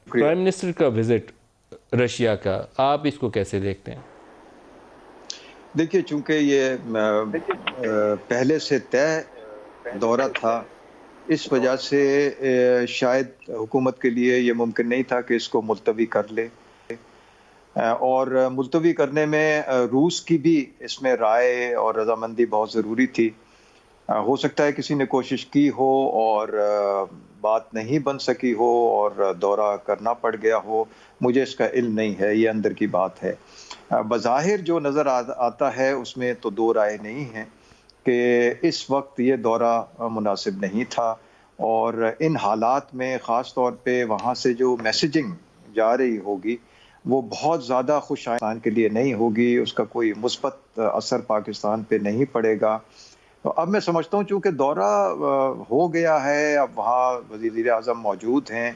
Prime minister کا visit Russia کا، آپ اس کو کیسے دیکھتے ہیں؟ دیکھیے، چونکہ یہ پہلے سے طے دورہ تھا، اس وجہ سے شاید حکومت کے لیے یہ ممکن نہیں تھا کہ اس کو ملتوی کر لے، اور ملتوی کرنے میں روس کی بھی اس میں رائے اور رضامندی بہت ضروری تھی۔ ہو سکتا ہے کسی نے کوشش کی ہو اور بات نہیں بن سکی ہو اور دورہ کرنا پڑ گیا ہو، مجھے اس کا علم نہیں ہے، یہ اندر کی بات ہے۔ بظاہر جو نظر آتا ہے اس میں تو دو رائے نہیں ہیں کہ اس وقت یہ دورہ مناسب نہیں تھا، اور ان حالات میں خاص طور پہ وہاں سے جو میسیجنگ جا رہی ہوگی وہ بہت زیادہ خوش پاکستان کے لیے نہیں ہوگی، اس کا کوئی مثبت اثر پاکستان پہ نہیں پڑے گا۔ تو اب میں سمجھتا ہوں چونکہ دورہ ہو گیا ہے، اب وہاں وزیر اعظم موجود ہیں،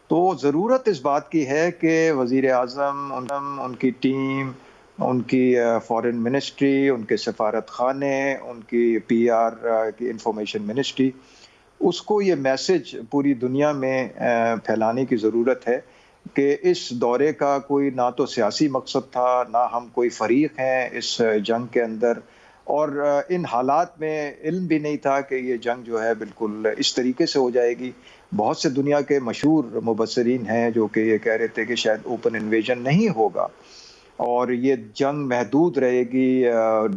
تو ضرورت اس بات کی ہے کہ وزیر اعظم، ان کی ٹیم، ان کی فارن منسٹری، ان کے سفارت خانے، ان کی پی آر کی انفارمیشن منسٹری، اس کو یہ میسج پوری دنیا میں پھیلانے کی ضرورت ہے کہ اس دورے کا کوئی نہ تو سیاسی مقصد تھا، نہ ہم کوئی فریق ہیں اس جنگ کے اندر، اور ان حالات میں علم بھی نہیں تھا کہ یہ جنگ جو ہے بالکل اس طریقے سے ہو جائے گی۔ بہت سے دنیا کے مشہور مبصرین ہیں جو کہ یہ کہہ رہے تھے کہ شاید اوپن انویژن نہیں ہوگا اور یہ جنگ محدود رہے گی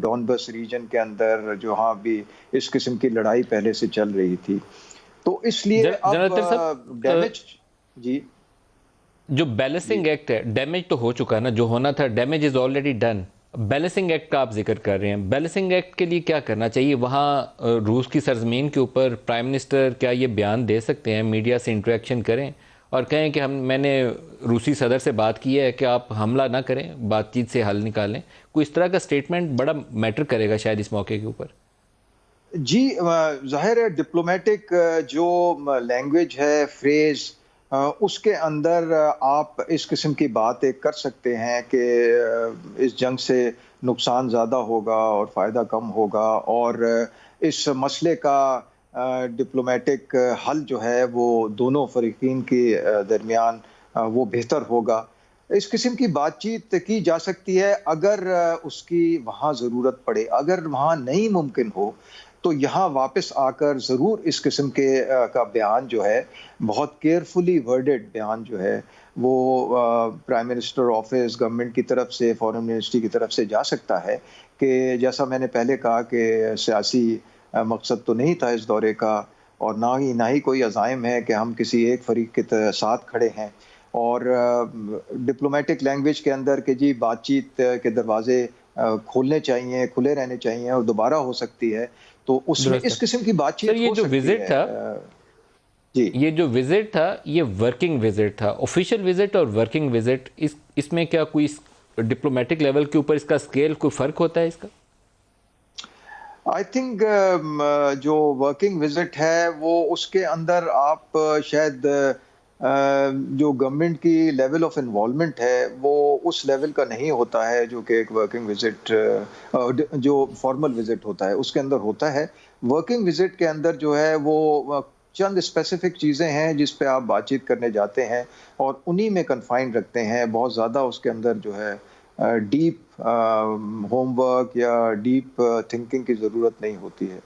ڈونبس ریجن کے اندر، جہاں بھی اس قسم کی لڑائی پہلے سے چل رہی تھی۔ تو اس لیے اب جنرل صاحب، ڈیمیج، جی، جو جی، بیلنسنگ ایکٹ ہے، ڈیمیج تو ہو چکا نا، جو ہونا تھا damage is already done. Balancing act کا آپ ذکر کر رہے ہیں، بیلنسنگ ایکٹ کے لیے کیا کرنا چاہیے؟ وہاں روس کی سرزمین کے اوپر پرائم منسٹر کیا یہ بیان دے سکتے ہیں، میڈیا سے انٹریکشن کریں اور کہیں کہ میں نے روسی صدر سے بات کی ہے کہ آپ حملہ نہ کریں، بات چیت سے حل نکالیں؟ کوئی اس طرح کا سٹیٹمنٹ بڑا میٹر کرے گا شاید اس موقع کے اوپر۔ جی، ظاہر ہے ڈپلومیٹک جو لینگویج ہے، فریز، اس کے اندر آپ اس قسم کی باتیں کر سکتے ہیں کہ اس جنگ سے نقصان زیادہ ہوگا اور فائدہ کم ہوگا، اور اس مسئلے کا ڈپلومیٹک حل جو ہے وہ دونوں فریقین کے درمیان وہ بہتر ہوگا۔ اس قسم کی بات چیت کی جا سکتی ہے اگر اس کی وہاں ضرورت پڑے، اگر وہاں نہیں ممکن ہو تو یہاں واپس آ کر ضرور اس قسم کے کا بیان جو ہے، بہت کیئرفلی ورڈڈ بیان جو ہے، وہ پرائم منسٹر آفس، گورنمنٹ کی طرف سے، فارن منسٹری کی طرف سے جا سکتا ہے کہ جیسا میں نے پہلے کہا کہ سیاسی مقصد تو نہیں تھا اس دورے کا، اور نہ ہی کوئی عزائم ہے کہ ہم کسی ایک فریق کے ساتھ کھڑے ہیں، اور ڈپلومیٹک لینگویج کے اندر کہ جی بات چیت کے دروازے کھولنے چاہیے، کھلے رہنے چاہیے اور دوبارہ ہو سکتی ہے، تو اس میں درست ہے اس قسم کی بات سر۔ چیت یہ ہو جو سکتی وزٹ ہے۔ تھا، جی، یہ ورکنگ وزٹ تھا، آفیشیل وزٹ اور ورکنگ وزٹ، اس میں کیا کوئی ڈپلومیٹک لیول کے اوپر اس کا سکیل کوئی فرق ہوتا ہے اس کا؟ آئی تھنک جو ورکنگ وزٹ ہے وہ اس کے اندر آپ شاید جو گورنمنٹ کی لیول آف انوالومنٹ ہے وہ اس لیول کا نہیں ہوتا ہے جو کہ ایک ورکنگ وزٹ، جو فارمل وزٹ ہوتا ہے اس کے اندر ہوتا ہے۔ ورکنگ وزٹ کے اندر جو ہے وہ چند اسپیسیفک چیزیں ہیں جس پہ آپ بات چیت کرنے جاتے ہیں اور انہی میں کنفائنڈ رکھتے ہیں، بہت زیادہ اس کے اندر جو ہے ڈیپ ہوم ورک یا ڈیپ تھنکنگ کی ضرورت نہیں ہوتی ہے۔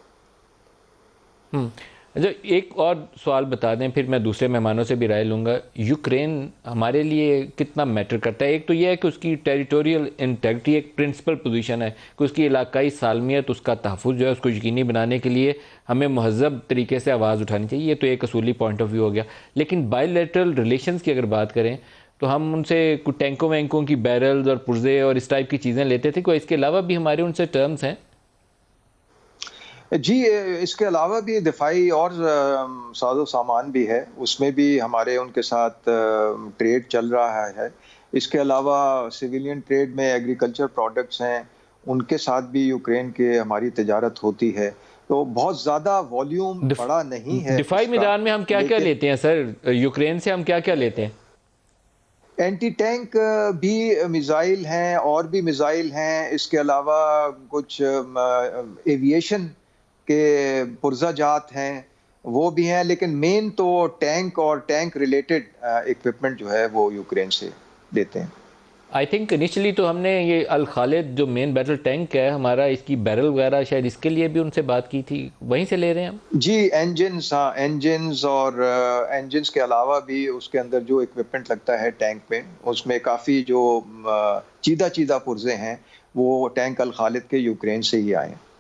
اچھا، ایک اور سوال بتا دیں، پھر میں دوسرے مہمانوں سے بھی رائے لوں گا۔ یوکرین ہمارے لیے کتنا میٹر کرتا ہے؟ ایک تو یہ ہے کہ اس کی ٹیریٹوریل انٹیگریٹی ایک پرنسپل پوزیشن ہے کہ اس کی علاقائی سالمیت، اس کا تحفظ جو ہے اس کو یقینی بنانے کے لیے ہمیں مہذب طریقے سے آواز اٹھانی چاہیے، یہ تو ایک اصولی پوائنٹ آف ویو ہو گیا۔ لیکن بائی لیٹرل ریلیشنز کی اگر بات کریں تو ہم ان سے کچھ ٹینکوں وینکوں کی بیرلز اور پرزے اور اس ٹائپ کی چیزیں لیتے تھے، کوئی اس کے علاوہ بھی ہمارے ان سے ٹرمز ہیں؟ جی، اس کے علاوہ بھی دفاعی اور ساز و سامان بھی ہے، اس میں بھی ہمارے ان کے ساتھ ٹریڈ چل رہا ہے۔ اس کے علاوہ سویلین ٹریڈ میں ایگریکلچر پروڈکٹس ہیں، ان کے ساتھ بھی یوکرین کے ہماری تجارت ہوتی ہے، تو بہت زیادہ والیوم بڑا نہیں ہے دفاعی اس کا، میدان میں ہم کیا کیا لیکن لیتے ہیں سر؟ یوکرین سے ہم کیا کیا لیتے ہیں؟ اینٹی ٹینک بھی میزائل ہیں اور بھی میزائل ہیں، اس کے علاوہ کچھ ایویشن کے پرزہ جات ہیں، وہ بھی ہیں، لیکن مین تو ٹینک اور ٹینک ریلیٹڈ اکوپمنٹ جو ہے وہ یوکرین سے لیتے ہیں۔ آئی تھنک انیشلی تو ہم نے یہ الخالد جو مین بیٹل ٹینک ہے ہمارا، اس کی بیرل وغیرہ شاید اس کے لیے بھی ان سے بات کی تھی، وہیں سے لے رہے ہیں ہم؟ جی انجنز، ہاں انجنز، اور انجنز کے علاوہ بھی اس کے اندر جو اکوپمنٹ لگتا ہے ٹینک میں، اس میں کافی جو چیدہ پرزے ہیں وہ ٹینک الخالد کے یوکرین سے ہی آئے ہیں۔